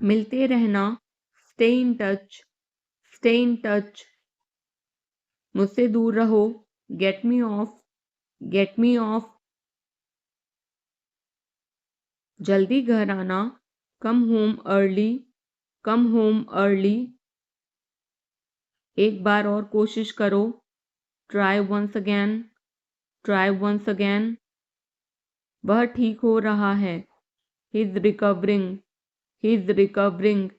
मिलते रहना, stay in touch, stay in touch. मुझसे दूर रहो, get me off, get me off. जल्दी घर आना, come home early, come home early. एक बार और कोशिश करो, try once again, try once again. वह ठीक हो रहा है, he is recovering, he is recovering.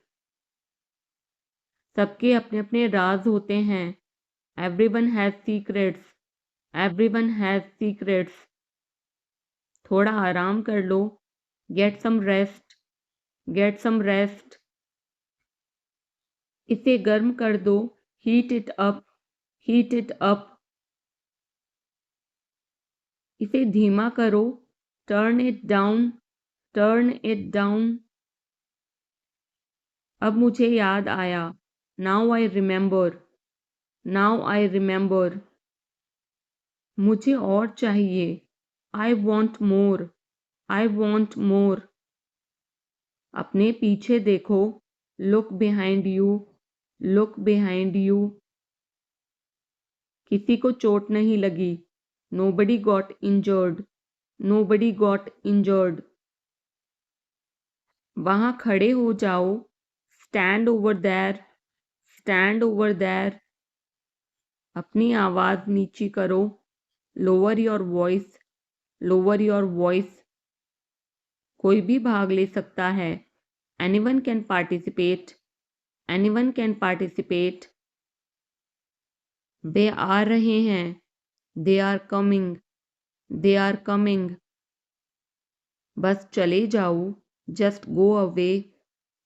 सबके अपने अपने राज होते हैं, everyone has secrets, everyone has secrets. थोड़ा आराम कर लो, get some rest, get some rest. इसे गर्म कर दो, heat it up, heat it up. इसे धीमा करो, turn it down, turn it down. अब मुझे याद आया, now I remember, now I remember. मुझे और चाहिए, I want more, I want more. अपने पीछे देखो, look behind you, look behind you. किसी को चोट नहीं लगी, nobody got injured, nobody got injured. वहां खड़े हो जाओ, stand over there, stand over there. अपनी आवाज नीची करो, lower your voice, lower your voice. कोई भी भाग ले सकता है, anyone can participate, anyone can participate. वे आ रहे हैं, they are coming, they are coming. बस चले जाओ, just go away,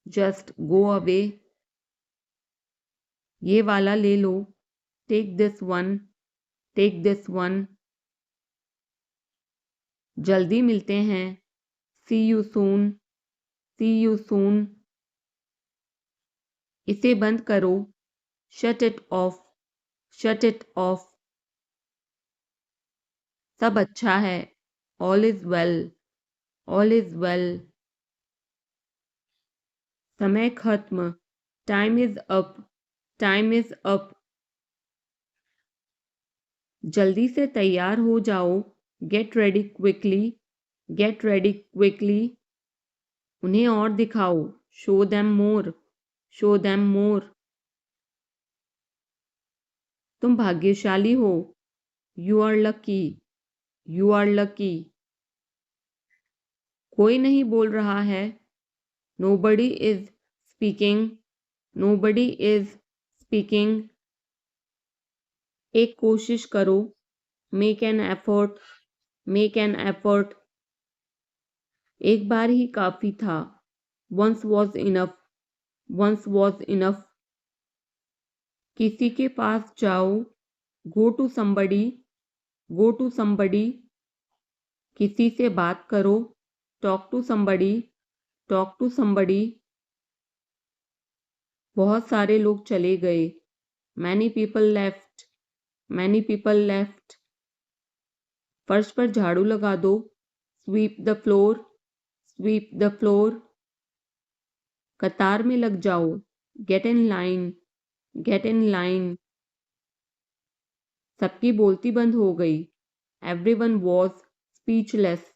just go away. ये वाला ले लो, take this one, take this one. जल्दी मिलते हैं, see you soon, C you soon. इसे बंद करो, shut it off, shut it off. सब अच्छा है, all is well, all is well. समय खत्म, time is up, time is up. जल्दी से तैयार हो जाओ, get ready quickly, get ready quickly. उन्हें और दिखाओ, show them more, show them more. तुम भाग्यशाली हो, you are lucky, you are lucky. कोई नहीं बोल रहा है, nobody is speaking, nobody is speaking. एक कोशिश करो, make an effort, make an effort. एक बार ही काफी था, once was enough, once was enough. किसी के पास जाओ, go to somebody, go to somebody. किसी से बात करो, talk to somebody, talk to somebody. बहुत सारे लोग चले गए, many people left, many people left. फर्श पर झाड़ू लगा दो, sweep the floor, sweep the floor. कतार में लग जाओ, get in line, get in line. सबकी बोलती बंद हो गई, everyone was speechless,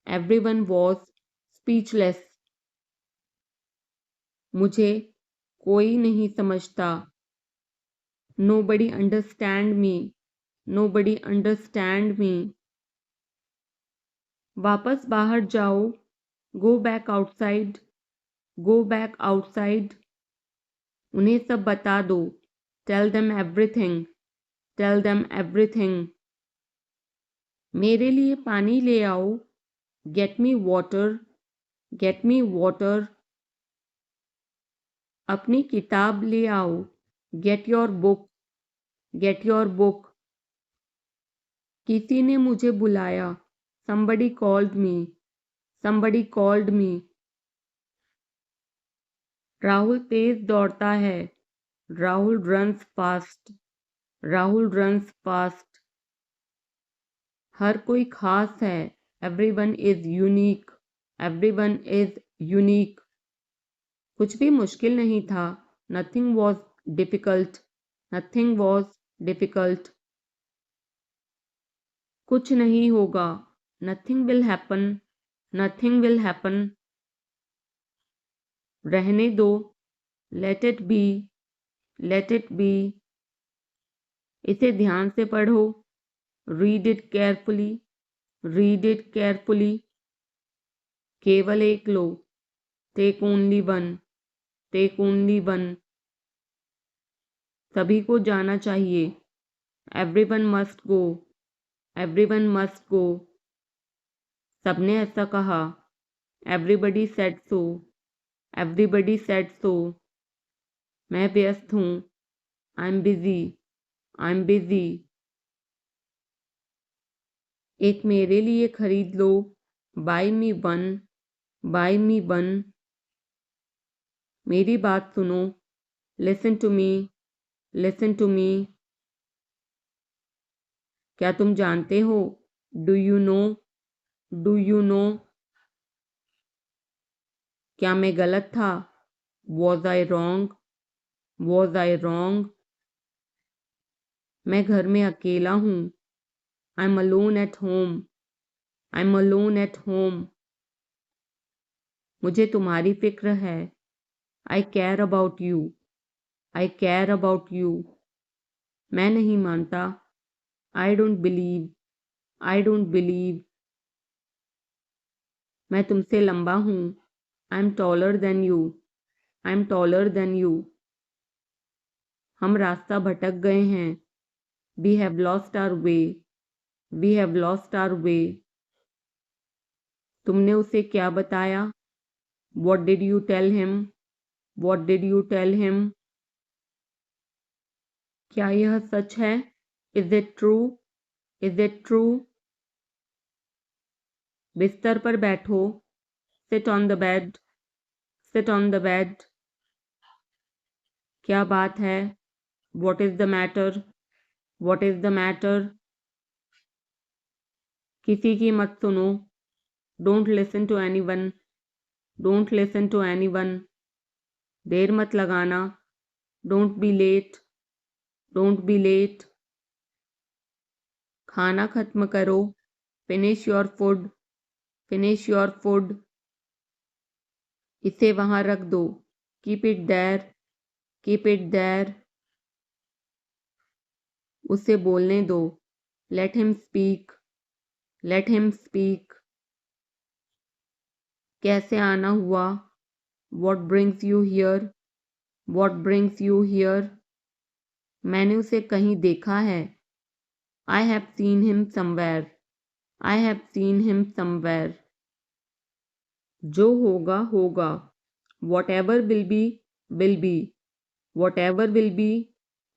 everyone was speechless. मुझे कोई नहीं समझता, nobody understand me, nobody understand me. वापस बाहर जाओ, go back outside, go back outside. उन्हें सब बता दो, tell them everything, tell them everything. मेरे लिए पानी ले आओ, get me water, get me water. अपनी किताब ले आओ, get your book, get your book. किसी ने मुझे बुलाया, somebody called me, somebody called me। Rahul तेज दौड़ता है, Rahul runs fast, Rahul runs fast. हर कोई खास है, everyone is unique, everyone is unique. कुछ भी मुश्किल नहीं था। Nothing was difficult. Nothing was difficult. कुछ नहीं होगा। Nothing will happen. Nothing will happen. रहने दो। Let it be. Let it be. इसे ध्यान से पढ़ो। Read it carefully. Read it carefully. केवल एक लो। Take only one. Take only one. सभी को जाना चाहिए। Everyone must go. Everyone must go. सबने ऐसा कहा। Everybody said so. Everybody said so. मैं व्यस्त हूँ। I am busy. I am busy. एक मेरे लिए खरीद लो। Buy me one. Buy me one. मेरी बात सुनो। Listen to me. Listen to me. क्या तुम जानते हो? Do you know? Do you know? क्या मैं गलत था? Was I wrong? Was I wrong? मैं घर में अकेला हूँ। I am alone at home. I am alone at home. मुझे तुम्हारी फिक्र है। I care about you. I care about you. मैं नहीं मानता। I don't believe. I don't believe. मैं तुमसे लंबा हूँ। I am taller than you. I am taller than you. हम रास्ता भटक गए हैं। We have lost our way. We have lost our way. तुमने उसे क्या बताया? What did you tell him? What did you tell him? क्या यह सच है? Is it true? Is it true? बिस्तर पर बैठो। Sit on the bed. Sit on the bed. क्या बात है? What is the matter? What is the matter? किसी की मत सुनो। Don't listen to anyone. Don't listen to anyone. देर मत लगाना। Don't be late. Don't be late. खाना खत्म करो। Finish your food. Finish your food. इसे वहां रख दो। Keep it there. Keep it there. उसे बोलने दो। Let him speak. Let him speak. कैसे आना हुआ? What brings you here? What brings you here? मैंने उसे कहीं देखा है। I have seen him somewhere. I have seen him somewhere. जो होगा होगा। Whatever will be will be. Whatever will be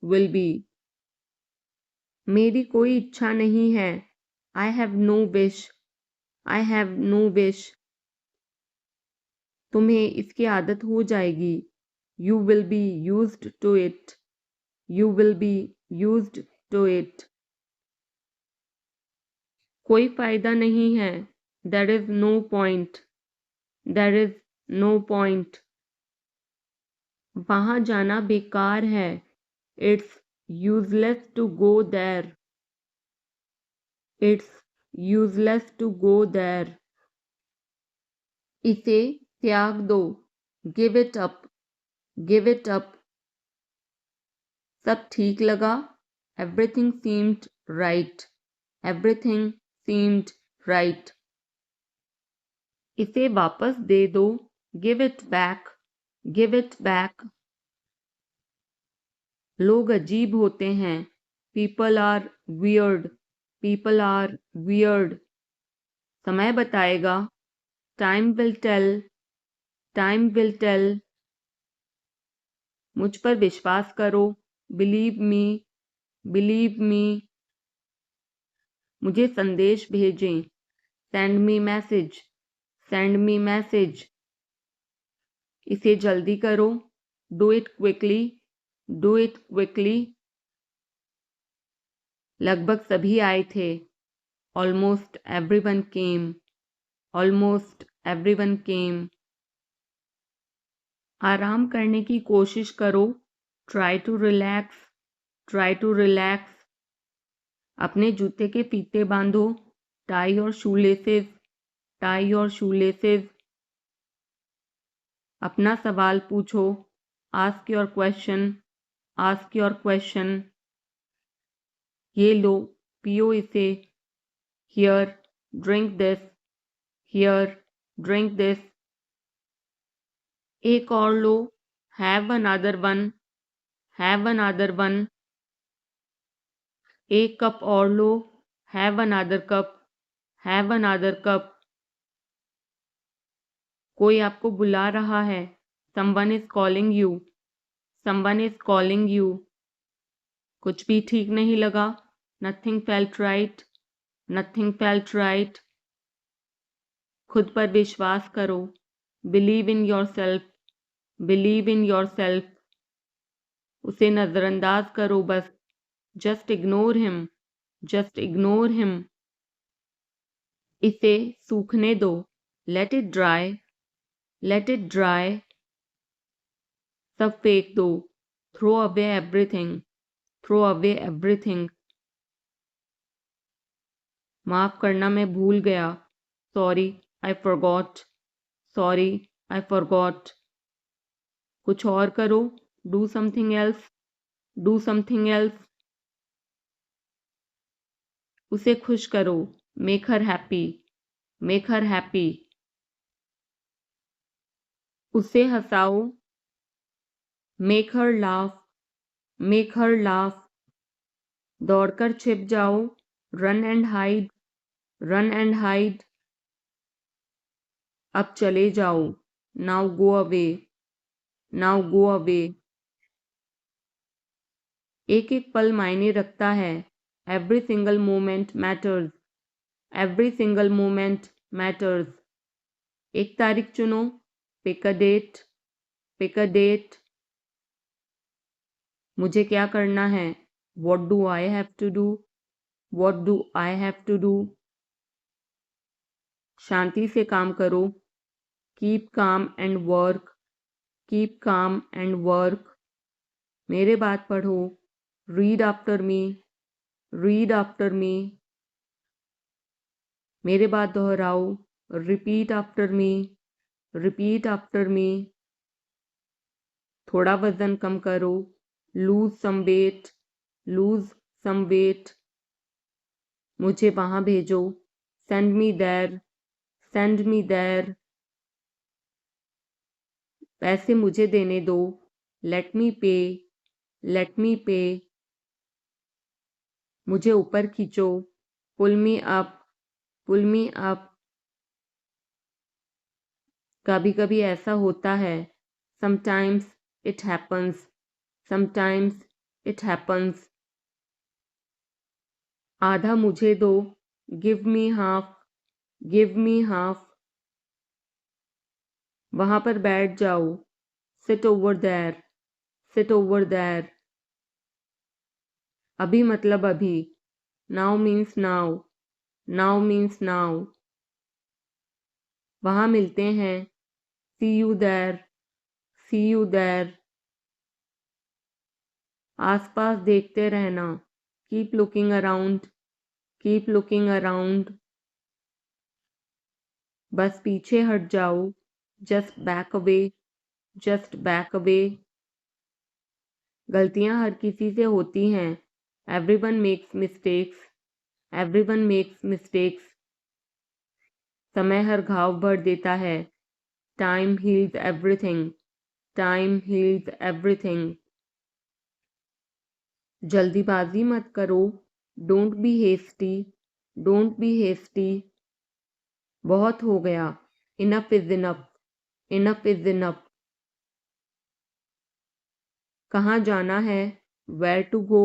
will be. मेरी कोई इच्छा नहीं है। I have no wish. I have no wish. तुम्हें इसकी आदत हो जाएगी। You will be used to it. You will be used to it. कोई फायदा नहीं है। There is no point. There is no point. वहां जाना बेकार है। It's useless to go there. It's useless to go there. इसे त्याग दो। Give it up. Give it up. सब ठीक लगा। Everything seemed right. Everything seemed right. इसे वापस दे दो। Give it back. Give it back. लोग अजीब होते हैं। People are weird. People are weird. समय बताएगा। Time will tell. Time will tell. मुझ पर विश्वास करो। Believe me. Believe me. मुझे संदेश भेजें। Send me message. Send me message. इसे जल्दी करो। Do it quickly. Do it quickly. लगभग सभी आए थे। Almost everyone came. Almost everyone came. आराम करने की कोशिश करो, try to relax, try to relax. अपने जूते के फीते बांधो, tie your shoelaces, tie your shoelaces. अपना सवाल पूछो, ask your question, ask your question. ये लो, पियो इसे, here, drink this, here, drink this. एक और लो, have another one, have another one. एक कप और लो, have another cup, have another cup. कोई आपको बुला रहा है, someone is calling you, someone is calling you. कुछ भी ठीक नहीं लगा, nothing felt right, nothing felt right. खुद पर विश्वास करो, believe in yourself, believe in yourself. उसे नजरअंदाज करो बस, just ignore him, just ignore him. इसे सूखने दो, let it dry, let it dry. सब फेंक दो, throw away everything, throw away everything. माफ करना, मैं भूल गया, sorry I forgot, sorry I forgot. कुछ और करो, do something else, do something else. उसे खुश करो, make her happy, make her happy. उसे हंसाओ, make her laugh, make her laugh. दौड़कर छिप जाओ, run and hide, run and hide. अब चले जाओ, now go away, now go away. एक एक पल मायने रखता है, every single moment matters, every single moment matters. एक तारीख चुनो, pick a date, pick a date. मुझे क्या करना है, what do I have to do, what do I have to do. शांति से काम करो, keep calm and work, keep calm and work. मेरे बात पढ़ो, read after me, read after me. मेरे बात दोहराओ, repeat after me, repeat after me. थोड़ा वजन कम करो, lose some weight, lose some weight. मुझे वहां भेजो, send me there, send me there. पैसे मुझे देने दो, लेट मी पे, लेट मी पे। मुझे ऊपर खींचो, पुल मी अप, पुल मी अप। कभी कभी ऐसा होता है, sometimes it happens, sometimes it happens. आधा मुझे दो, give me half, give me half. वहां पर बैठ जाओ, sit over there, sit over there. अभी मतलब अभी, now means now, now means now. वहां मिलते हैं, see you there, see you there. आसपास देखते रहना, keep looking around, keep looking around. बस पीछे हट जाओ, just back away, just back away. गलतियां हर किसी से होती हैं, everyone makes mistakes, everyone makes mistakes. समय हर घाव भर देता है, time heals everything, time heals everything. जल्दीबाजी मत करो, don't be hasty, don't be hasty. बहुत हो गया, enough is enough, enough is enough. कहाँ जाना है, where to go,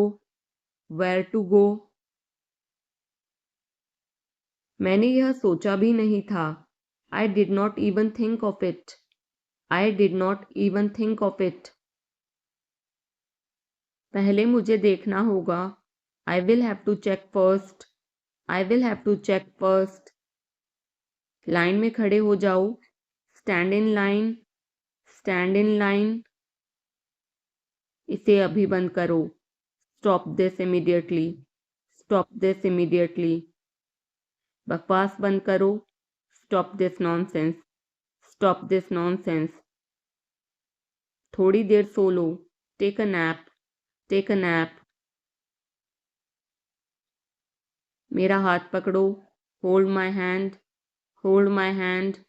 where to go. मैंने यह सोचा भी नहीं था, I did not even think of it, I did not even think of it. पहले मुझे देखना होगा, I will have to check first, I will have to check first. Line में खड़े हो जाओ, stand in line, stand in line. इसे अभी बंद करो। Stop this immediately. Stop this immediately. बकवास बंद करो। Stop this nonsense. Stop this nonsense. थोड़ी देर सो लो। Take a nap. Take a nap. मेरा हाथ पकड़ो। Hold my hand. Hold my hand.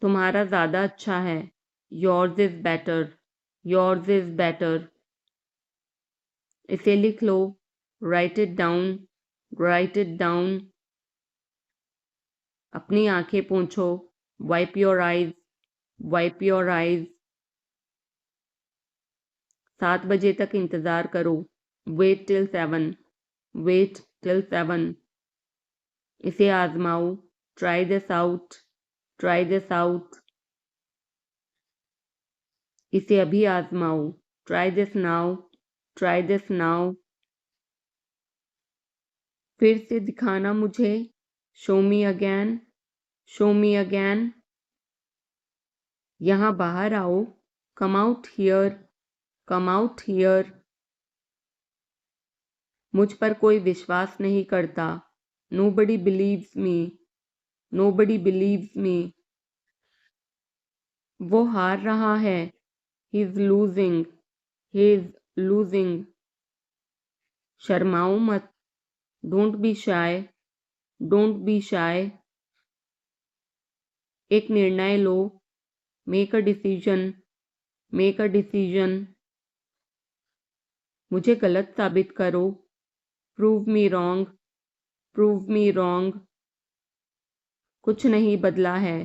तुम्हारा ज़्यादा अच्छा है। Yours is better. Yours is better. इसे लिख लो। Write it down. Write it down. अपनी आंखें पोंछो। Wipe your eyes. Wipe your eyes. 7 बजे तक इंतज़ार करो। Wait till 7। Wait till 7। इसे आजमाओ। Try this out. Try this out. इसे अभी आजमाओ। Try this now. Try this now. फिर से दिखाना मुझे। Show me again. Show me again. यहाँ बाहर आओ। Come out here. Come out here. मुझ पर कोई विश्वास नहीं करता। Nobody believes me. Nobody believes me. वो हार रहा है। He is losing. He is losing. शर्माओ मत। Don't be shy. Don't be shy. एक निर्णय लो। Make a decision. Make a decision. मुझे गलत साबित करो। Prove me wrong. Prove me wrong. कुछ नहीं बदला है।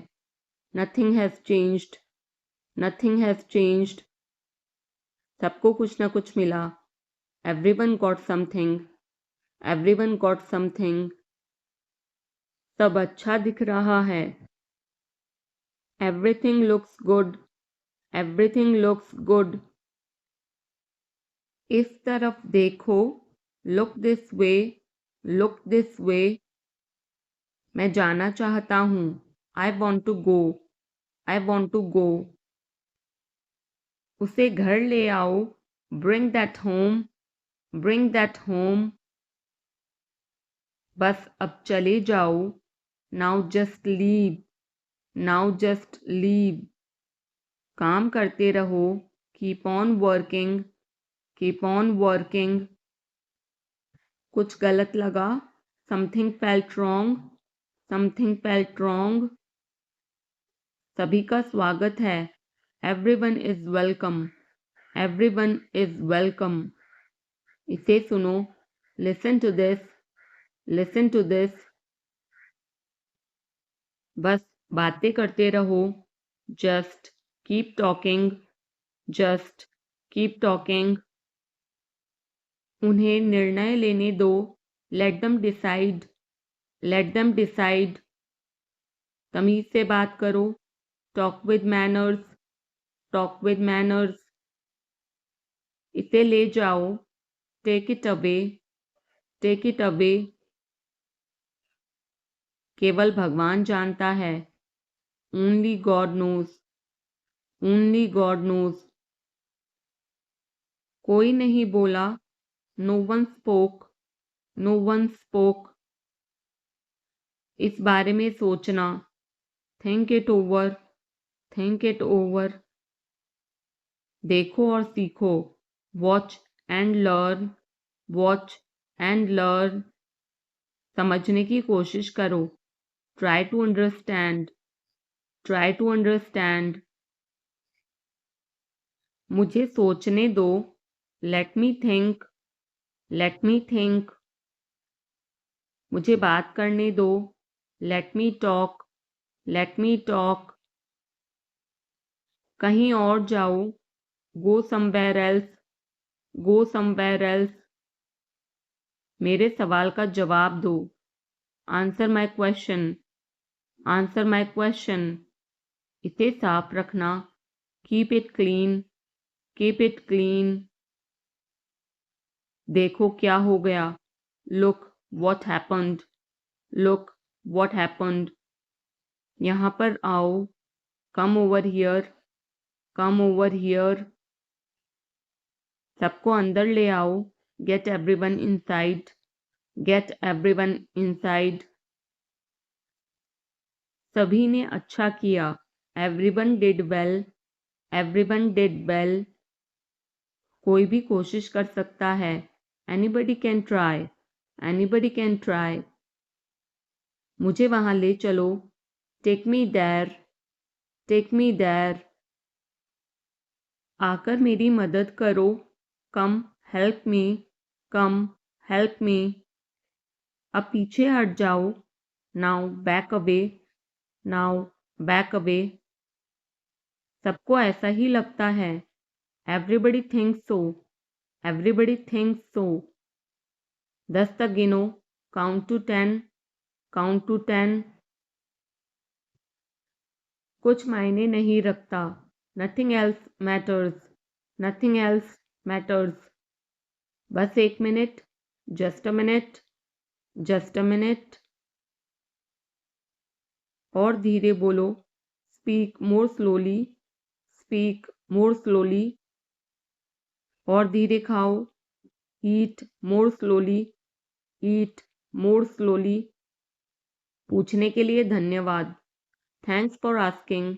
Nothing has changed. Nothing has changed. सबको कुछ ना कुछ मिला। Everyone got something. Everyone got something. सब अच्छा दिख रहा है। Everything looks good. Everything looks good. इस तरफ देखो। Look this way. Look this way. मैं जाना चाहता हूँ। I want to go. I want to go. उसे घर ले आओ। Bring that home. Bring that home. बस अब चले जाओ। Now just leave. Now just leave. काम करते रहो। Keep on working. Keep on working. कुछ गलत लगा। Something felt wrong. Something felt wrong. सभी का स्वागत है। Everyone is welcome. Everyone is welcome. इसे सुनो। Listen to this. Listen to this. बस बातें करते रहो। Just keep talking. Just keep talking. उन्हें निर्णय लेने दो। Let them decide. Let them decide. तमीज से बात करो। Talk with manners. Talk with manners. इसे ले जाओ। Take it away. Take it away. केवल भगवान जानता है। Only God knows. Only God knows. कोई नहीं बोला। No one spoke. No one spoke. इस बारे में सोचना। Think it over. Think it over. देखो और सीखो। Watch and learn. Watch and learn. समझने की कोशिश करो। Try to understand. Try to understand. मुझे सोचने दो। Let me think. Let me think. मुझे बात करने दो। Let me talk. Let me talk. कहीं और जाओ। Go somewhere else. Go somewhere else. मेरे सवाल का जवाब दो। Answer my question. Answer my question. इसे साफ रखना। Keep it clean. Keep it clean. देखो क्या हो गया। Look what happened. Look what happened. यहाँ पर आओ। Come over here, come over here. सबको अंदर ले आओ, get everyone inside, get everyone inside. सभी ने अच्छा किया, everyone did well, everyone did well. कोई भी कोशिश कर सकता है, anybody can try, anybody can try. मुझे वहां ले चलो, take me there, take me there. आकर मेरी मदद करो, come help me, come help me. अब पीछे हट जाओ, now back away, now back away. सबको ऐसा ही लगता है, एवरीबडी थिंक्स सो, एवरीबडी थिंक्स सो। 10 तक गिनो, काउंट टू 10, काउंट टू 10। कुछ मायने नहीं रखता, nothing else matters, nothing else matters. बस 1 minute, just a minute, just a minute. और धीरे बोलो, speak more slowly, speak more slowly. और धीरे खाओ, eat more slowly, eat more slowly. पूछने के लिए धन्यवाद, thanks for asking,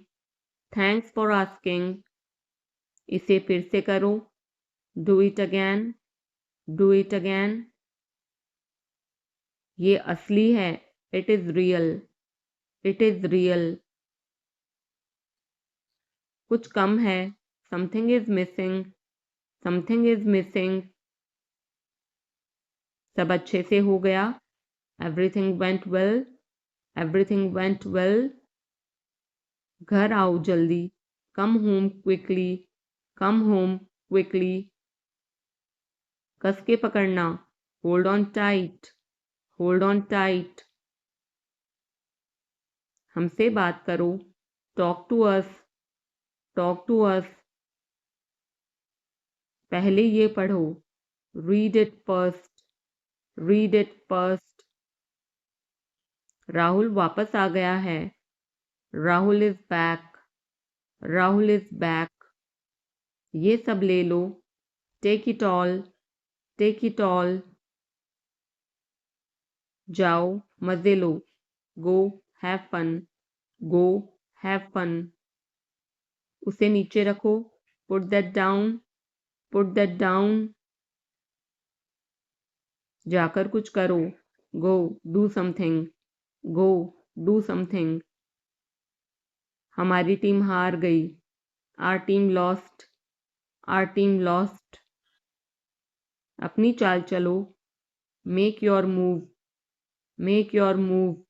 thanks for asking. इसे फिर से करो, do it again, do it again. ये असली है, it is real, it is real. कुछ कम है, something is missing, something is missing. सब अच्छे से हो गया, everything went well, everything went well. घर आओ जल्दी, come home quickly, come home quickly. कस के पकड़ना, hold on tight, hold on tight. हमसे बात करो, talk to us, talk to us. पहले ये पढ़ो, read it first, read it first. Rahul वापस आ गया है, Rahul is back, Rahul is back. ये सब ले लो, take it all, take it all. जाओ मजे लो, go have fun, go have fun. उसे नीचे रखो, put that down, put that down. जाकर कुछ करो, go do something, go do something. हमारी टीम हार गई, our team lost, our team lost. अपनी चाल चलो, make your move, make your move.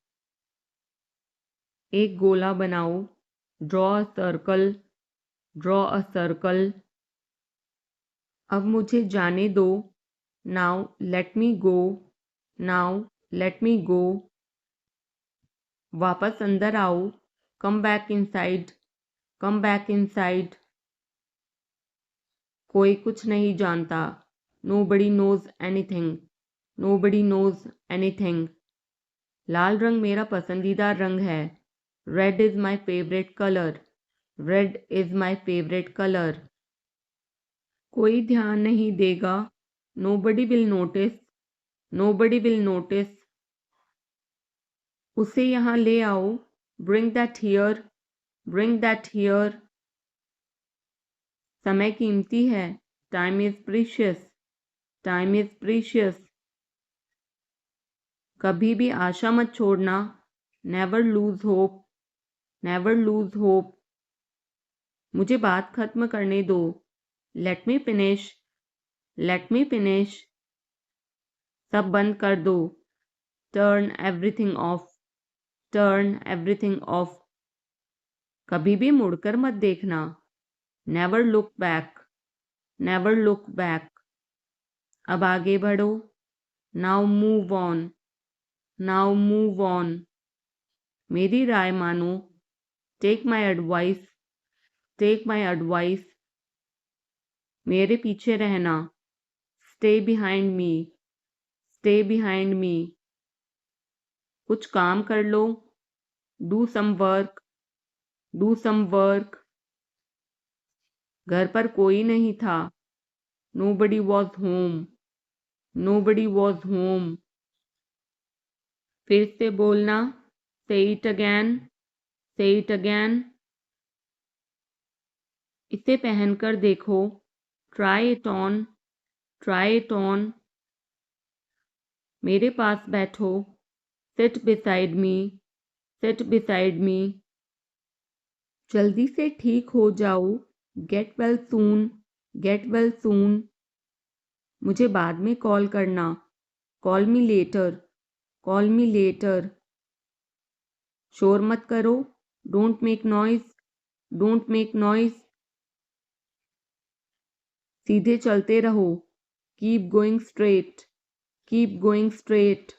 एक गोला बनाओ, draw a circle, draw a circle. अब मुझे जाने दो, now let me go, now let me go. वापस अंदर आओ, come back inside, come back inside. कोई कुछ नहीं जानता, nobody knows anything, nobody knows anything. लाल रंग मेरा पसंदीदा रंग है, red is my favourite colour, red is my favourite colour. कोई ध्यान नहीं देगा, nobody will notice, nobody will notice. उसे यहाँ ले आओ, bring that here, bring that here. समय कीमती है, time is precious, time is precious. कभी भी आशा मत छोड़ना, never lose hope, never lose hope. मुझे बात खत्म करने दो, let me finish, let me finish. सब बंद कर दो, turn everything off, turn everything off. कभी भी मुड़कर मत देखना, never look back, never look back. अब आगे बढ़ो, now move on, now move on. मेरी राय मानो, take my advice, take my advice. मेरे पीछे रहना, stay behind me, stay behind me. कुछ काम कर लो, do some work, do some work. घर पर कोई नहीं था। Nobody was home. Nobody was home. फिर से बोलना, say it again, say it again. इसे पहनकर देखो, try it on, try it on. मेरे पास बैठो, sit beside me, sit beside me. जल्दी से ठीक हो जाओ, get well soon, get well soon. मुझे बाद में कॉल करना, call me later, call me later. शोर मत करो, don't make noise, don't make noise. सीधे चलते रहो, keep going straight, keep going straight.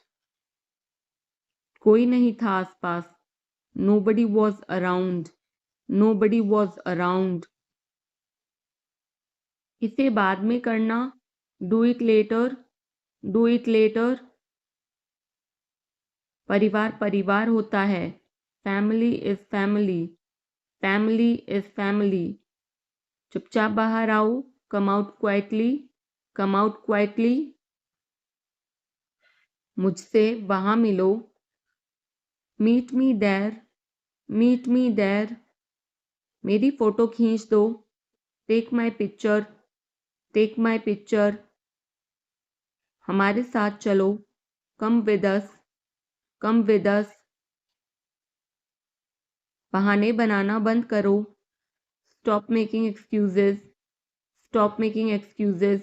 कोई नहीं था आसपास। Nobody was around, nobody was around. इसे बाद में करना, do it later, do it later. परिवार परिवार होता है, family is family, family is family. चुपचाप बाहर आओ, come out quietly, come out quietly. मुझसे वहां मिलो, meet me there, meet me there. मेरी फोटो खींच दो, take my picture, take my picture. हमारे साथ चलो, come with us, come with अस। बहाने बनाना बंद करो, stop making excuses, stop making excuses.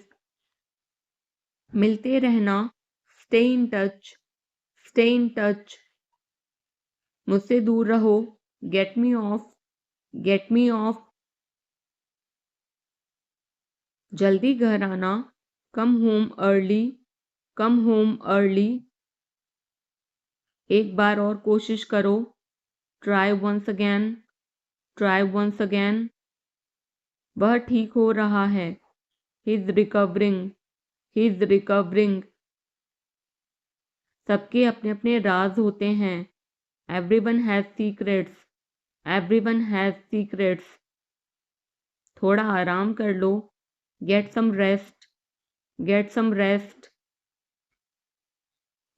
मिलते रहना, stay in touch, stay in touch. मुझसे दूर रहो, get me off, get me off. जल्दी घर आना, come home early, come home early. एक बार और कोशिश करो, try once again, try once again. वह ठीक हो रहा है, he is recovering, he is recovering. सबके अपने अपने राज होते हैं, everyone has secrets, everyone has secrets. थोड़ा आराम कर लो, get some rest, get some rest.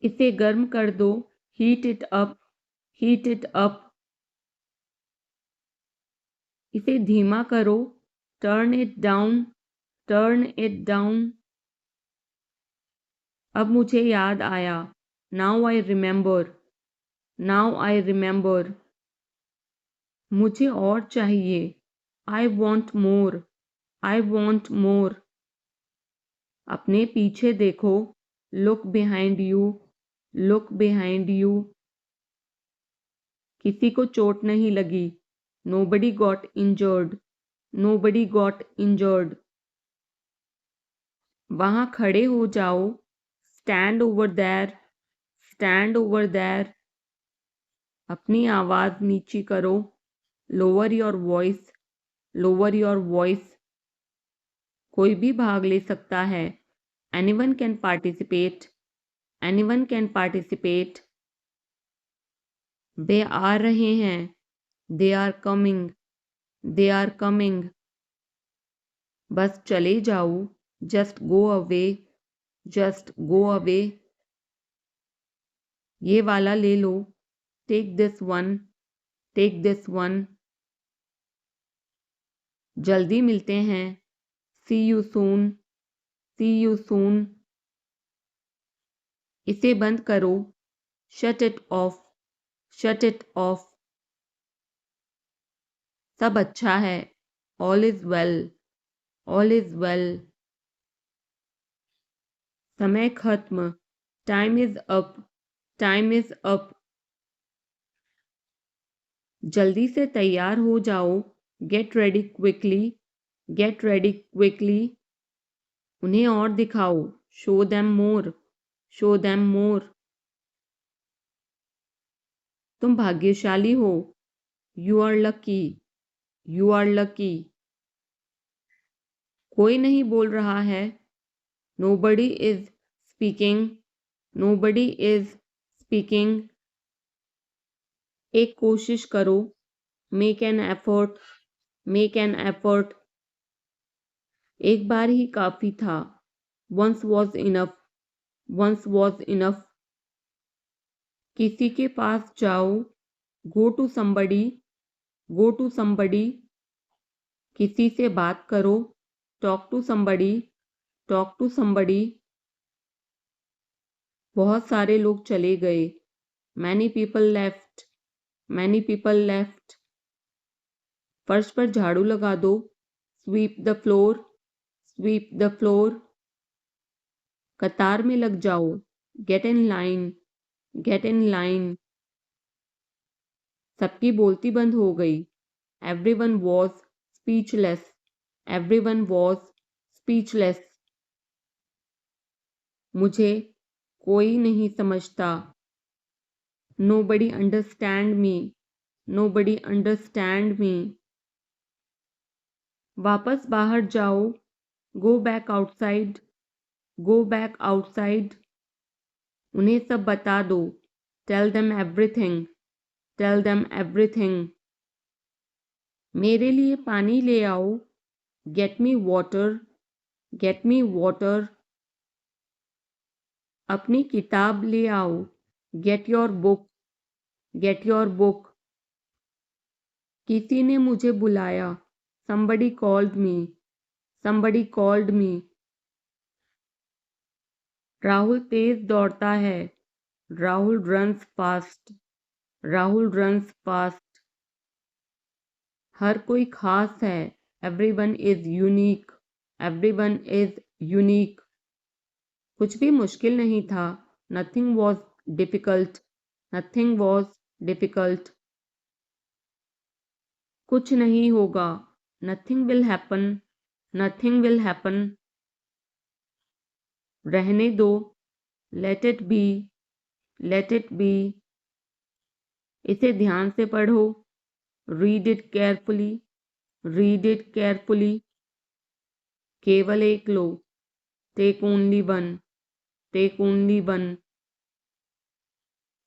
इसे गर्म कर दो, heat it up, heat it up. इसे धीमा करो, turn it down, turn it down. अब मुझे याद आया, now I remember, now I remember. मुझे और चाहिए, I want more, I want more. अपने पीछे देखो, look behind you, look behind you. किसी को चोट नहीं लगी, nobody got injured, nobody got injured. वहां खड़े हो जाओ, stand over there, stand over there. अपनी आवाज नीची करो, lower your voice, lower your voice. कोई भी भाग ले सकता है, anyone can participate, anyone can participate. वे आ रहे हैं, they are coming, they are coming. बस चले जाओ, just go away, just go away. ये वाला ले लो, take this one, take this one. जल्दी मिलते हैं, see you soon, C you soon. इसे बंद करो, shut it off, shut it off. सब अच्छा है, all is well, all is well. समय खत्म, time is up, time is up. जल्दी से तैयार हो जाओ, get ready quickly, get ready quickly. उन्हें और दिखाओ, show them more, show them more. तुम भाग्यशाली हो, you are lucky, you are lucky. कोई नहीं बोल रहा है, nobody is speaking, nobody is speaking. एक कोशिश करो, make an effort, make an effort. एक बार ही काफी था, once was enough, once was enough. किसी के पास जाओ, go to somebody, go to somebody. किसी से बात करो, talk to somebody, talk to somebody. बहुत सारे लोग चले गए, many people left, many people left. फर्श पर झाड़ू लगा दो, sweep the floor, sweep the floor. कतार में लग जाओ, get in line, get in line. सबकी बोलती बंद हो गई, everyone was speechless, everyone was speechless. मुझे कोई नहीं समझता, nobody understand me, nobody understand me. वापस बाहर जाओ, go back outside, go back outside. उन्हें सब बता दो, tell them everything, tell them everything. मेरे लिए पानी ले आओ, get me water, get me water. अपनी किताब ले आओ, get your book, get your book. किसी ने मुझे बुलाया, somebody called me, somebody called me। Rahul तेज दौड़ता है, Rahul runs fast, Rahul runs fast. हर कोई खास है, everyone is unique, everyone is unique. कुछ भी मुश्किल नहीं था, nothing was difficult, nothing was difficult. कुछ नहीं होगा, nothing will happen, nothing will happen. रहने दो, let it be, let it be. इसे ध्यान से पढ़ो, read it carefully, read it carefully. केवल एक लो, take only one, take only one.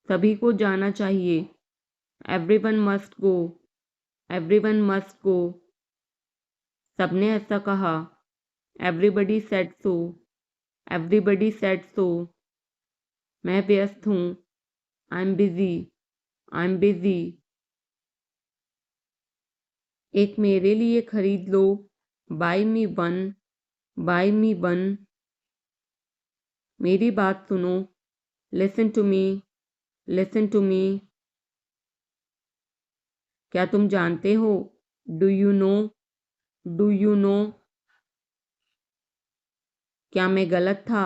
सभी को जाना चाहिए, everyone must go, everyone must go. सबने ऐसा कहा, everybody said so, everybody said so. मैं व्यस्त हूँ, I am busy, I am busy. एक मेरे लिए खरीद लो, buy me one, buy me one. मेरी बात सुनो, listen to me, listen to me. क्या तुम जानते हो, do you know, do you know. क्या मैं गलत था,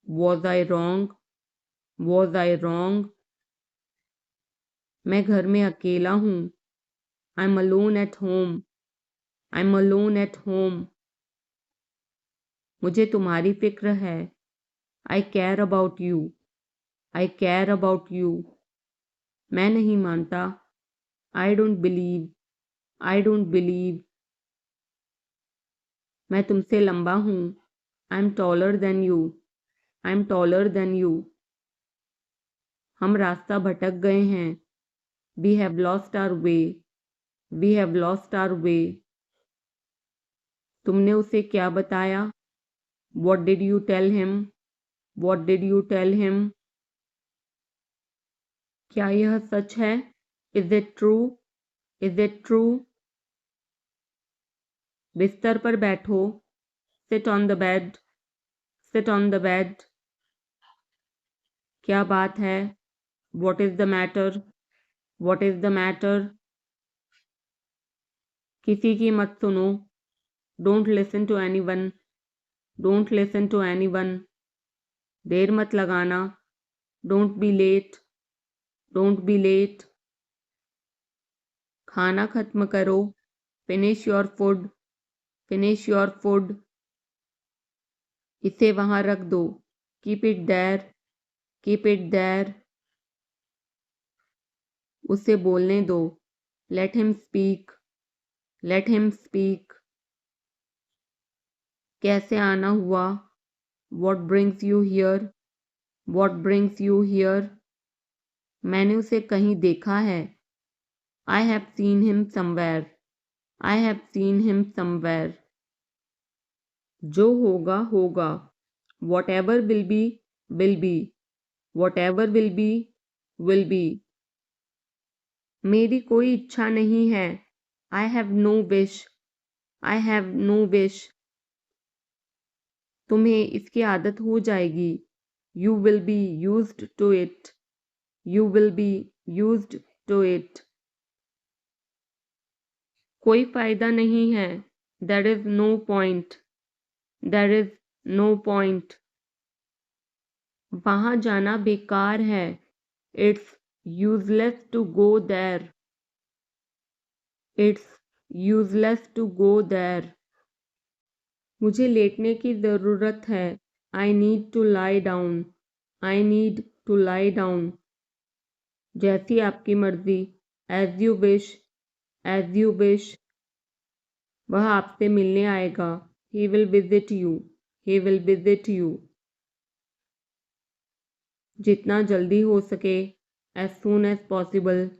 was I wrong, was I wrong. मैं घर में अकेला हूँ, I am alone at home, I am alone at home. मुझे तुम्हारी फिक्र है, I care about you, I care about you. मैं नहीं मानता, I don't believe, I don't believe. मैं तुमसे लंबा हूँ, I am taller than you, I am taller than you. हम रास्ता भटक गए हैं, we have lost our way, we have lost our way. तुमने उसे क्या बताया, what did you tell him, what did you tell him. क्या यह सच है, is it true, is it true. बिस्तर पर बैठो, sit on the bed, sit on the bed. क्या बात है, what is the matter, what is the matter. किसी की मत सुनो, don't listen to anyone, don't listen to anyone. देर मत लगाना, don't be late, don't be late. खाना खत्म करो, finish your food, finish your food. इसे वहां रख दो, keep it there, keep it there. उसे बोलने दो, let him speak, let him speak. कैसे आना हुआ, what brings you here, what brings you here. मैंने उसे कहीं देखा है, I have seen him somewhere. I have seen him somewhere. जो होगा होगा. Whatever will be will be. Whatever will be will be. मेरी कोई इच्छा नहीं है. I have no wish. I have no wish. तुम्हें इसकी आदत हो जाएगी. You will be used to it. You will be used to it. कोई फायदा नहीं है. There is no point. There is no point. वहाँ जाना बेकार है. It's useless to go there. It's useless to go there. मुझे लेटने की ज़रूरत है. I need to lie down. I need to lie down. जैसी आपकी मर्जी. As you wish. As you wish. वह आपसे मिलने आएगा. He will visit you. He will visit you. जितना जल्दी हो सके. As soon as possible.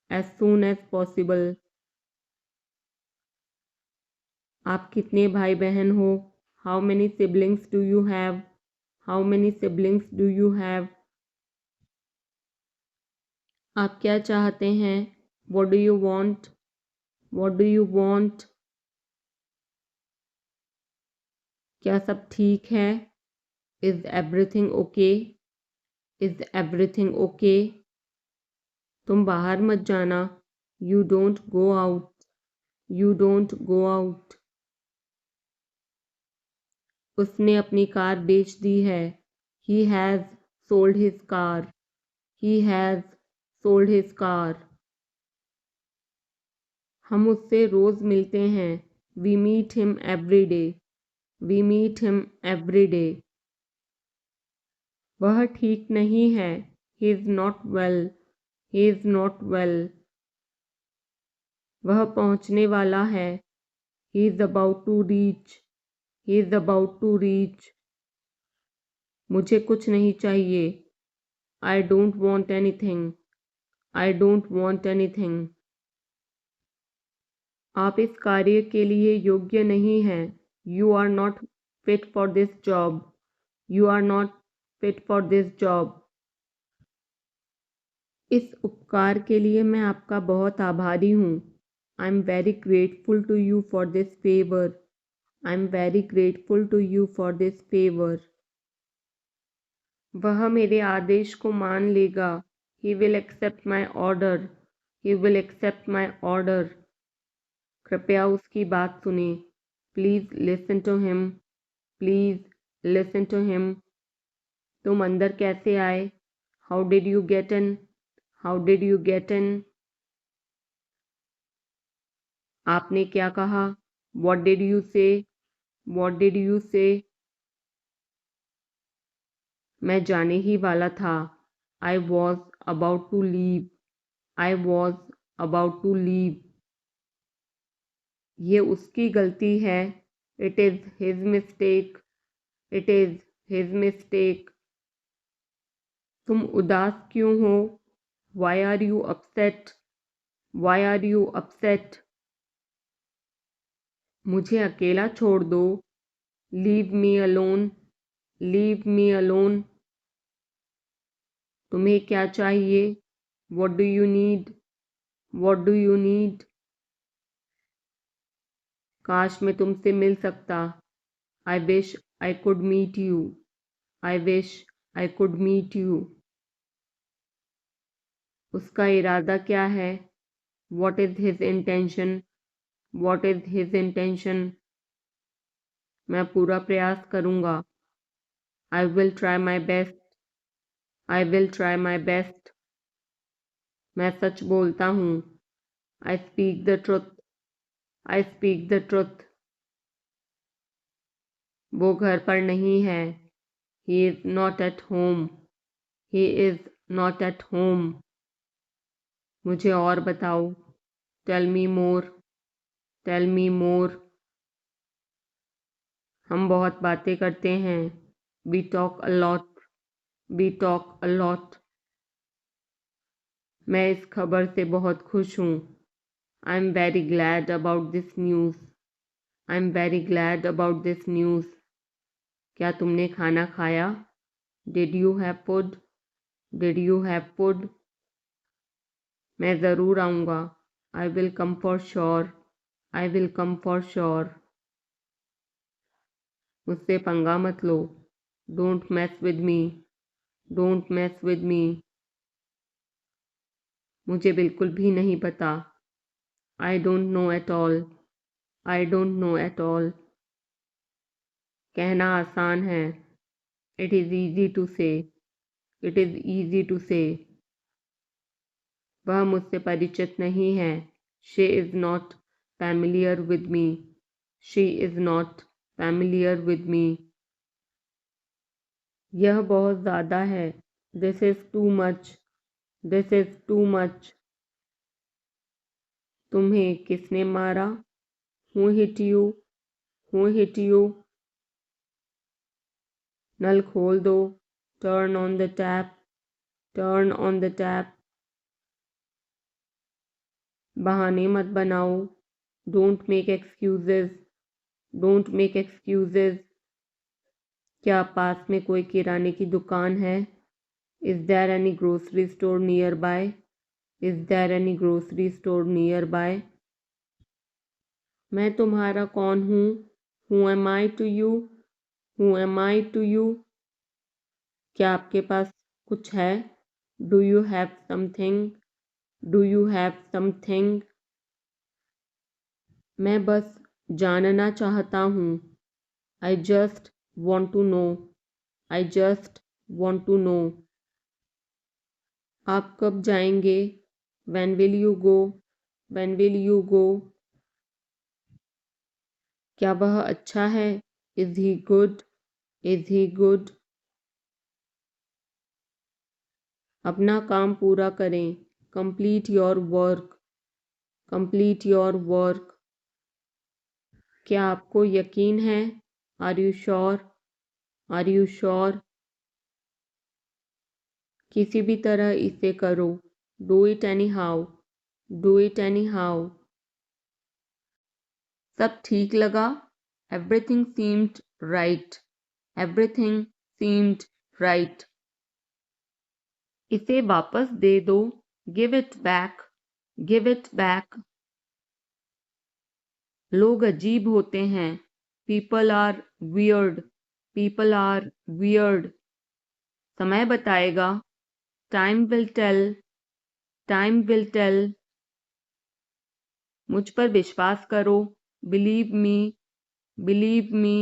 As soon as possible. आप कितने भाई बहन हो? How many siblings do you have? How many siblings do you have? आप क्या चाहते हैं? What do you want? What do you want? क्या सब ठीक है? Is everything okay? Is everything okay? तुम बाहर मत जाना. You don't go out. You don't go out. उसने अपनी कार बेच दी है. He has sold his car. He has sold his car. हम उससे रोज़ मिलते हैं. We meet him every day. We meet him every day. वह ठीक नहीं है. He is not well. He is not well. वह पहुंचने वाला है. He is about to reach. He is about to reach. मुझे कुछ नहीं चाहिए. I don't want anything. I don't want anything. आप इस कार्य के लिए योग्य नहीं हैं. You are not fit for this job. You are not fit for this job. इस उपकार के लिए मैं आपका बहुत आभारी हूँ. I'm very grateful to you for this favor. I'm very grateful to you for this favor. वह मेरे आदेश को मान लेगा. He will accept my order. He will accept my order. कृपया उसकी बात सुने. Please listen to him. Please listen to him. तुम अंदर कैसे आए? How did you get in? How did you get in? आपने क्या कहा? What did you say? What did you say? मैं जाने ही वाला था. I was about to leave. I was about to leave. ये उसकी गलती है. It is his mistake. It is his mistake. तुम उदास क्यों हो? Why are you upset? Why are you upset? मुझे अकेला छोड़ दो. Leave me alone. Leave me alone. तुम्हें क्या चाहिए? What do you need? What do you need? काश मैं तुमसे मिल सकता. I wish I could meet you. I wish I could meet you. उसका इरादा क्या है? What is his intention? What is his intention? मैं पूरा प्रयास करूँगा. I will try my best. I will try my best. मैं सच बोलता हूँ. I speak the truth. I speak the truth. वो घर पर नहीं है. He is not at home. He is not at home. मुझे और बताओ. Tell me more. Tell me more. हम बहुत बातें करते हैं. We talk a lot. We talk a lot. मैं इस खबर से बहुत खुश हूँ. I'm very glad about this news. I'm very glad about this news. क्या तुमने खाना खाया? Did you have food? Did you have food? मैं ज़रूर आऊँगा. I will come for sure. I will come for sure. मुझसे पंगा मत लो. Don't mess with me. Don't mess with me. मुझे बिल्कुल भी नहीं पता. I don't know at all. I don't know at all. कहना आसान है. It is easy to say. It is easy to say. वह मुझसे परिचित नहीं है. She is not familiar with me. She is not familiar with me. यह बहुत ज़्यादा है. This is too much. This is too much. तुम्हें किसने मारा? Who hit you? Who hit you? नल खोल दो. Turn on the tap. Turn on the tap. बहाने मत बनाओ. Don't make excuses. Don't make excuses. क्या पास में कोई किराने की दुकान है? Is there any grocery store nearby? Is there any grocery store nearby? मैं तुम्हारा कौन हूँ? Who am I to you? Who am I to you? क्या आपके पास कुछ है? Do you have something? Do you have something? मैं बस जानना चाहता हूँ. I just want to know. I just want to know. आप कब जाएंगे? When will you go? When will you go? क्या वह अच्छा है? Is he good? Is he good? अपना काम पूरा करें. Complete your work. Complete your work. क्या आपको यकीन है? Are you sure? Are you sure? किसी भी तरह इसे करो. Do it anyhow. Do it anyhow. सब ठीक लगा? Everything seemed right. Everything seemed right. इसे वापस दे दो. Give it back. Give it back. लोग अजीब होते हैं. People are weird. People are weird. समय बताएगा. Time will tell. Time will tell. मुझ पर विश्वास करो. Believe me. Believe me.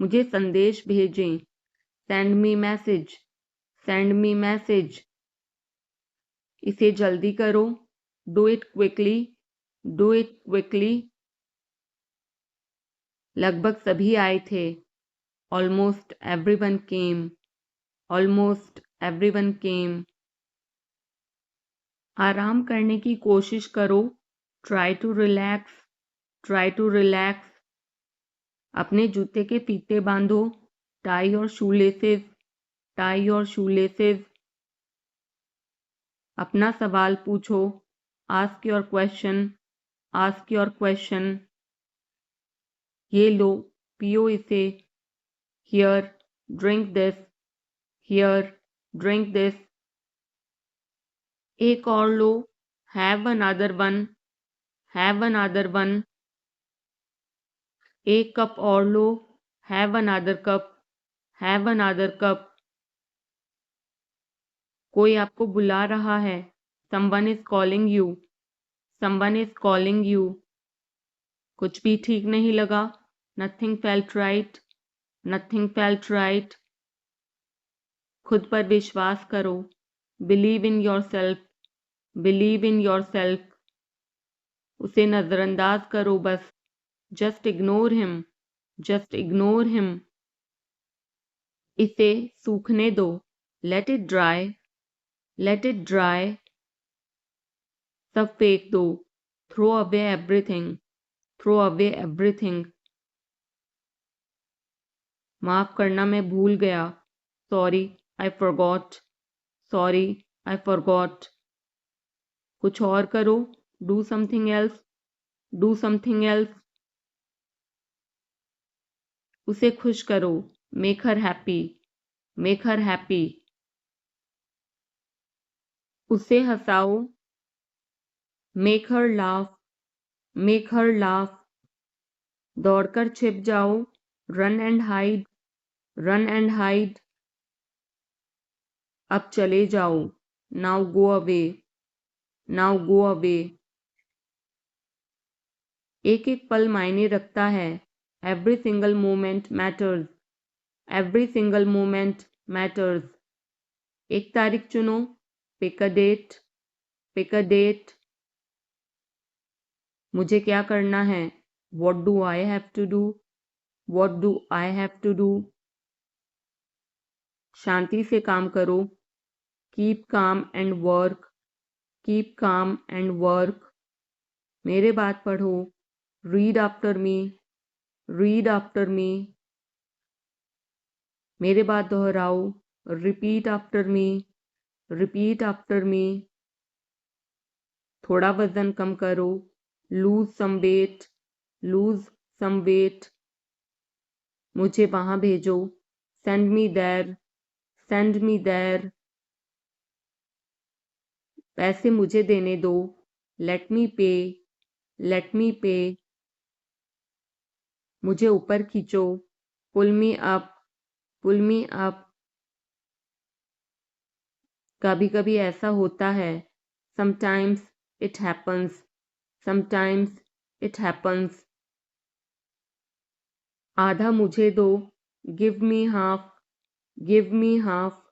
मुझे संदेश भेजें. Send me message. Send me message. इसे जल्दी करो. Do it quickly. Do it quickly. लगभग सभी आए थे. Almost everyone came. Almost everyone came. आराम करने की कोशिश करो. Try to relax. Try to relax. अपने जूते के फीते बांधो. Tie your shoelaces. Tie your shoelaces. अपना सवाल पूछो. Ask your question. Ask your question. ये लो, पियो इसे. Here, drink this. Here, drink this. एक और लो. Have another one. Have another one. एक कप और लो. Have another cup. Have another cup. कोई आपको बुला रहा है. Someone is calling you. Someone is calling you. कुछ भी ठीक नहीं लगा. Nothing felt right. Nothing felt right. खुद पर विश्वास करो. Believe in yourself. Believe in yourself. उसे नज़रअंदाज करो बस. Just ignore him. Just ignore him. इसे सूखने दो. Let it dry. Let it dry. सब फेंक दो. Throw away everything. Throw away everything. माफ करना मैं भूल गया. Sorry, I forgot. Sorry, I forgot. कुछ और करो, do something else, do something else. उसे खुश करो, make her happy, make her happy. उसे हंसाओ, make her laugh, make her laugh. दौड़कर छिप जाओ, run and hide, run and hide. अब चले जाओ, now go away, now go away. एक एक पल मायने रखता है, every single moment matters, every single moment matters. एक तारीख चुनो, pick a date, pick a date. मुझे क्या करना है, what do I have to do, what do I have to do. शांति से काम करो, keep calm and work, keep calm and work. मेरे बात पढ़ो, read after me, read after me. मेरे बात दोहराओ, repeat after me, repeat after me. थोड़ा वजन कम करो, lose some weight, lose some weight. मुझे वहां भेजो, send me there, send me there. पैसे मुझे देने दो, लेट मी पे, लेट मी पे। मुझे ऊपर खींचो, पुल मी अप, पुल मी अप। कभी कभी ऐसा होता है, sometimes it happens, sometimes it happens. आधा मुझे दो, give me half, give me half.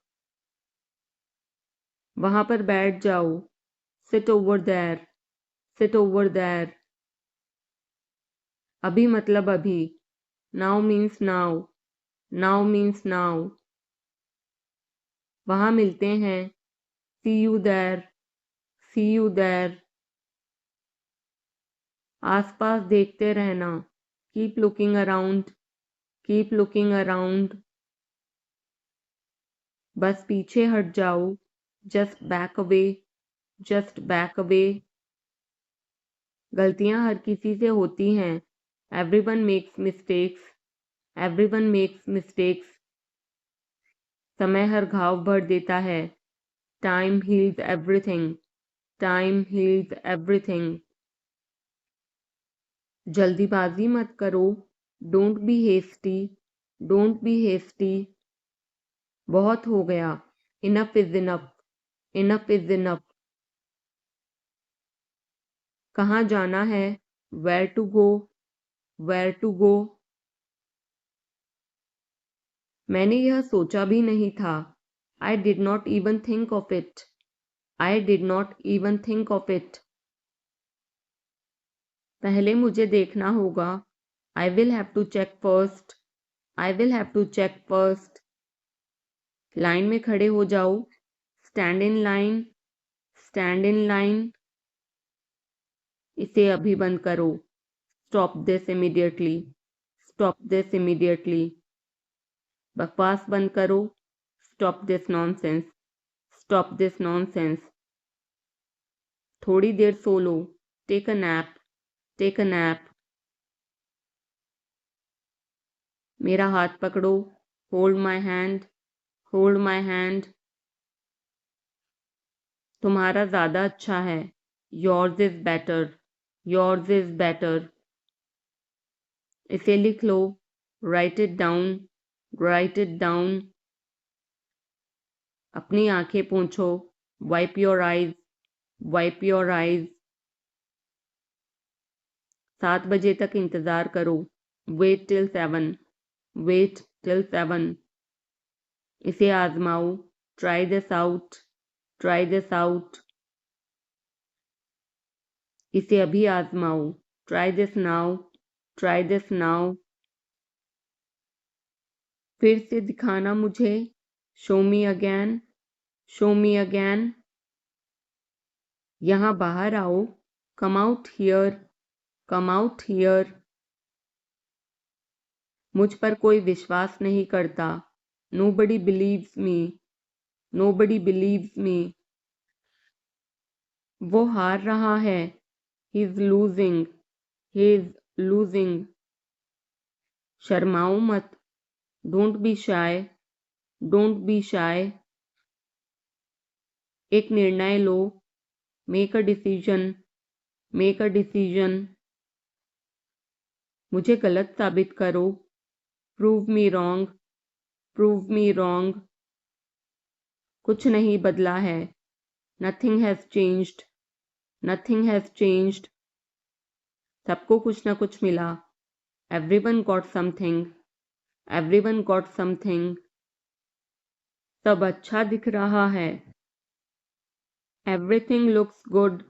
वहां पर बैठ जाओ, sit over there, sit over there. अभी मतलब अभी, now means now, now means now. वहां मिलते हैं, see you there, see you there. आसपास देखते रहना, keep looking around, keep looking around. बस पीछे हट जाओ, just back away, just back away. गलतियां हर किसी से होती हैं, everyone makes mistakes, everyone makes mistakes. समय हर घाव भर देता है, time heals everything, time heals everything. जल्दीबाजी मत करो, don't be hasty, don't be hasty. बहुत हो गया, enough is enough, enough is enough. कहाँ जाना है, where to go, where to go. मैंने यह सोचा भी नहीं था, I did not even think of it, I did not even think of it. पहले मुझे देखना होगा, I will have to check first, I will have to check first. Line में खड़े हो जाओ, stand in line, stand in line. इसे अभी बंद करो, stop this immediately, stop this immediately. बकवास बंद करो, stop this nonsense, stop this nonsense. थोड़ी देर सो लो, take a nap, take a nap. मेरा हाथ पकड़ो, hold my hand, hold my hand. तुम्हारा ज़्यादा अच्छा है, yours is better, yours is better. इसे लिख लो, write it down, write it down. अपनी आंखें पोंछो, wipe your eyes, wipe your eyes. 7 बजे तक इंतज़ार करो, वेट टिल 7, वेट टिल 7। इसे आजमाओ, try this out, try this out. इसे अभी आजमाओ, try this now, try this now. फिर से दिखाना मुझे, show me again, show me again. यहाँ बाहर आओ, come out here, come out here. मुझ पर कोई विश्वास नहीं करता, nobody believes me, nobody believes me. वो हार रहा है। He is losing. He is losing. शर्माओ मत। Don't be shy. Don't be shy. एक निर्णय लो। Make a decision. Make a decision. मुझे गलत साबित करो। Prove me wrong. Prove me wrong. कुछ नहीं बदला है। Nothing has changed. Nothing has changed. सबको कुछ ना कुछ मिला। Everyone got something. Everyone got something. सब अच्छा दिख रहा है। Everything looks good.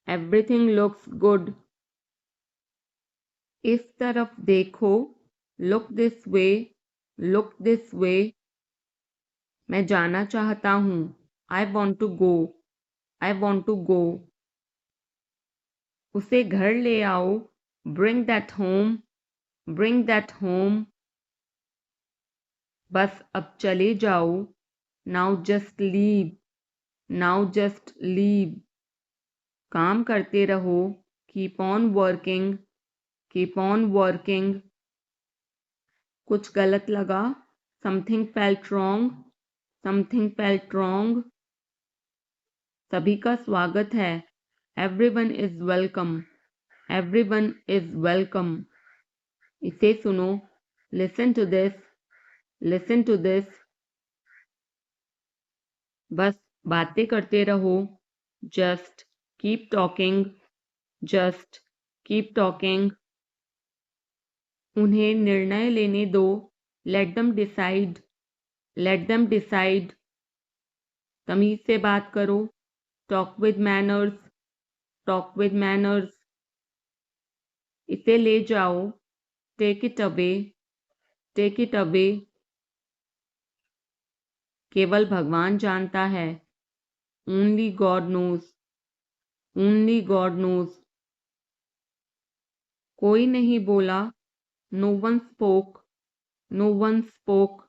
Everything looks good. इस तरफ देखो। Look this way. Look this way. मैं जाना चाहता हूँ। I want to go. I want to गो। उसे घर ले आओ। Bring that home. Bring that home. बस अब चले जाओ। Now just leave. Now just leave. काम करते रहो। Keep on working. Keep on working. कुछ गलत लगा। Something felt wrong. Something felt wrong. सभी का स्वागत है। Everyone is welcome. Everyone is welcome. इसे सुनो। Listen to this. Listen to this. बस बातें करते रहो। Just keep talking. Just keep talking. उन्हें निर्णय लेने दो। Let them decide. Let them decide. तमीज से बात करो। Talk with manners. Talk with manners. इसे ले जाओ। Take it away. Take it away. केवल भगवान जानता है। Only God knows. Only God knows. कोई नहीं बोला। No one spoke. No one spoke.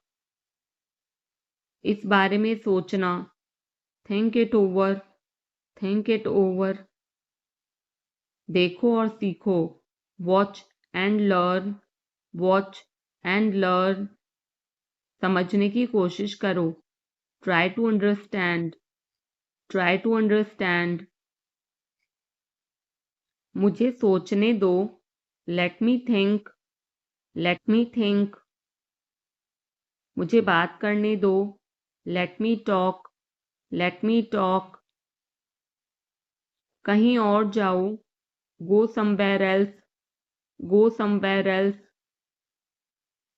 इस बारे में सोचना। Think it over. Think it over. देखो और सीखो। Watch and learn. Watch and learn. समझने की कोशिश करो। Try to understand. Try to understand. मुझे सोचने दो। Let me think. Let me think. मुझे बात करने दो। Let me talk. Let me talk. कहीं और जाओ। Go somewhere else. Go somewhere else.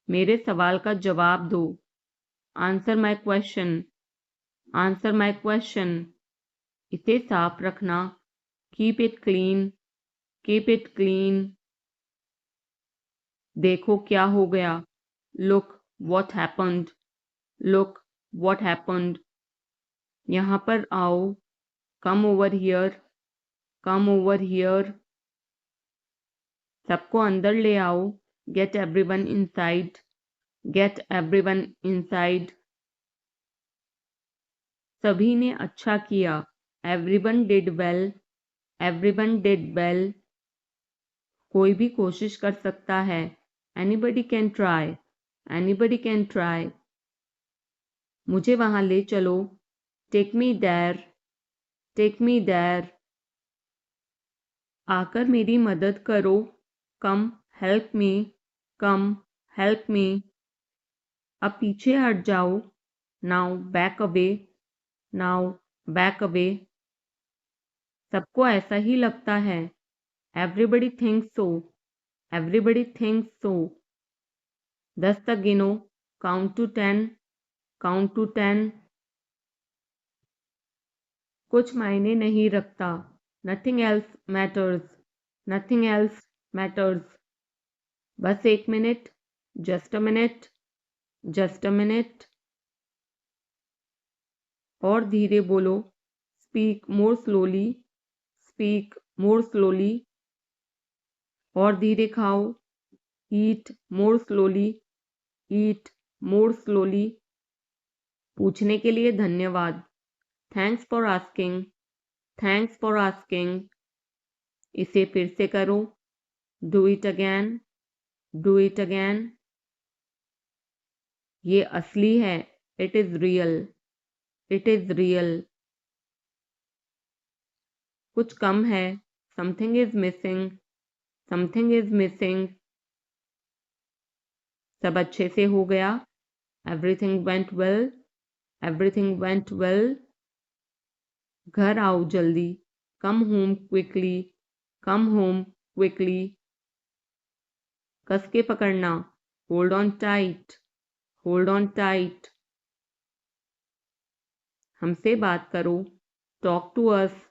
मेरे सवाल का जवाब दो। Answer my question. Answer my question. इसे साफ रखना। Keep it clean. Keep it clean. देखो क्या हो गया। Look what happened. Look what happened. यहाँ पर आओ। Come over here. Come over here. सबको अंदर ले आओ। Get everyone inside. Get everyone inside. सभी ने अच्छा किया। Everyone did well. Everyone did well. कोई भी कोशिश कर सकता है। Anybody can try. Anybody can try. मुझे वहां ले चलो। Take me there. Take me there. आकर मेरी मदद करो। Come help me. Come help me. अब पीछे हट जाओ। Now back away. Now back away. सबको ऐसा ही लगता है। एवरीबडी थिंक्स सो। Everybody thinks so. 10 तक गिनो। Count to 10। Count to 10। कुछ मायने नहीं रखता। Nothing else matters. Nothing else matters. बस एक मिनट। Just a minute. Just a minute. और धीरे बोलो। Speak more slowly. Speak more slowly. और धीरे खाओ। Eat more slowly. Eat more slowly. पूछने के लिए धन्यवाद। Thanks for asking. Thanks for asking. इसे फिर से करो। Do it again. Do it again. ये असली है। It is real. It is real. कुछ कम है। Something is missing. Something is missing. सब अच्छे से हो गया। Everything went well. Everything went well. घर आओ जल्दी। Come home quickly. Come home quickly. कस के पकड़ना। Hold on tight. Hold on tight. हमसे बात करो। Talk to us.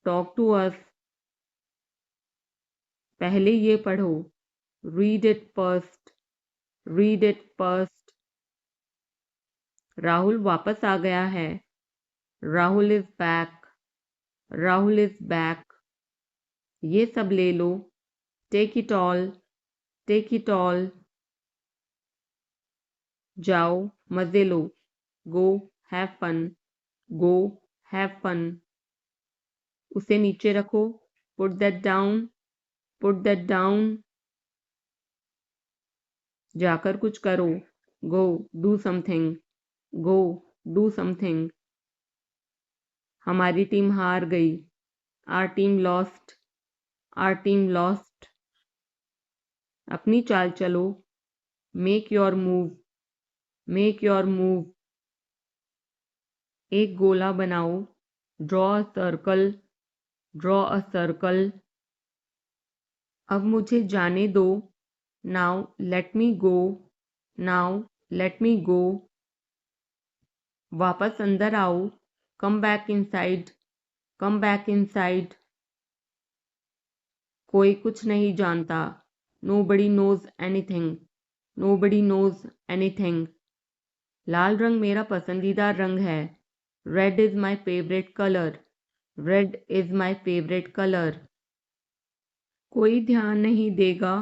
Talk to us. पहले ये पढ़ो। Read it first. Read it first. Rahul वापस आ गया है। Rahul is back. Rahul is back. ये सब ले लो। Take it all. Take it all. जाओ मजे लो। Go have fun. Go have fun. उसे नीचे रखो। Put that down. Put that down. जाकर कुछ करो। Go do something. Go do something. हमारी टीम हार गई। Our team lost. Our team lost. अपनी चाल चलो। Make your move. Make your move. एक गोला बनाओ। Draw a circle. Draw a circle. अब मुझे जाने दो। Now let me go. Now let me go. वापस अंदर आओ। Come back inside. Come back inside. कोई कुछ नहीं जानता। Nobody knows anything. Nobody knows anything. लाल रंग मेरा पसंदीदा रंग है। Red is my favourite colour. Red is my favourite colour. कोई ध्यान नहीं देगा।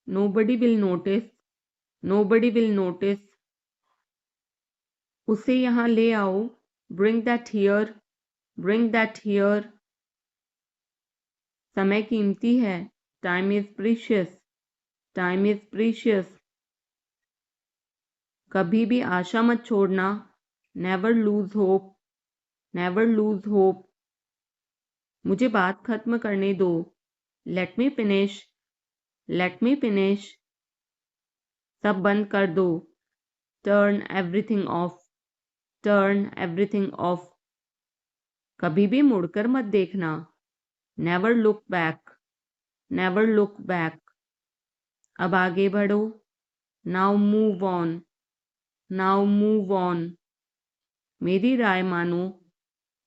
Nobody will notice. Nobody will notice. उसे यहाँ ले आओ। Bring that here. Bring that here. समय कीमती है। Time is precious. Time is precious. कभी भी आशा मत छोड़ना। Never lose hope. Never lose hope. मुझे बात खत्म करने दो। Let me finish. Let me finish. सब बंद कर दो। Turn everything off. Turn everything off. कभी भी मुड़कर मत देखना। Never look back. Never look back. अब आगे बढ़ो। Now move on. Now move on. मेरी राय मानो।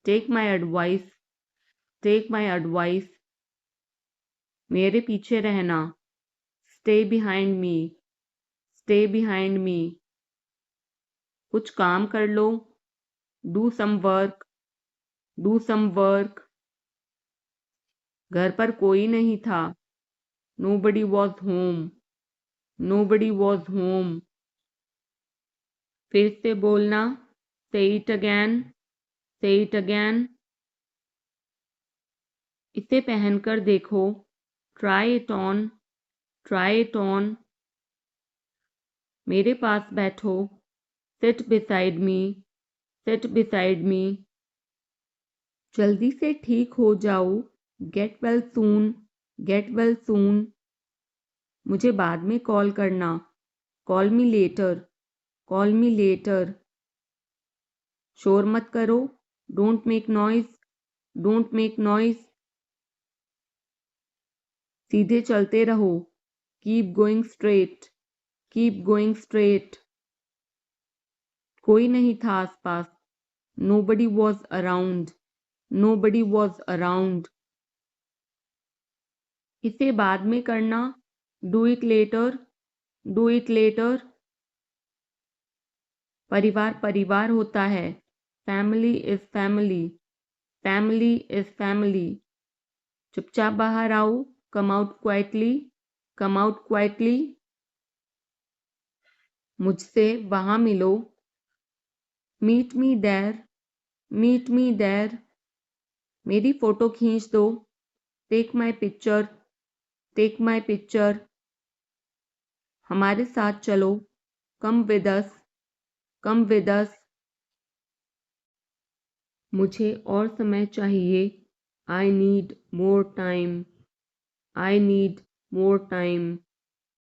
Take my advice. Take my advice. मेरे पीछे रहना। Stay behind me. Stay behind me. कुछ काम कर लो। Do some work. Do some work. घर पर कोई नहीं था। Nobody was home. Nobody was home. फिर से बोलना। Say it again. Say it again. इसे पहनकर देखो। Try it on. Try it on. मेरे पास बैठो। Sit beside me. Sit beside me. जल्दी से ठीक हो जाओ। Get well soon. Get well soon. मुझे बाद में कॉल करना। Call me later. Call me later. शोर मत करो। Don't make noise. Don't make noise. सीधे चलते रहो। Keep going straight. Keep going straight. कोई नहीं था आसपास। Nobody was around. Nobody was around. इसे बाद में करना। Do it later. Do it later. परिवार परिवार होता है। Family is family. Family is family. चुपचाप बाहर आओ। Come out quietly. Come out quietly. मुझसे वहां मिलो। Meet me there. Meet me there. मेरी फ़ोटो खींच दो। Take my picture, take my picture. हमारे साथ चलो। Come with us, come with us. मुझे और समय चाहिए। I need more time, I need more time.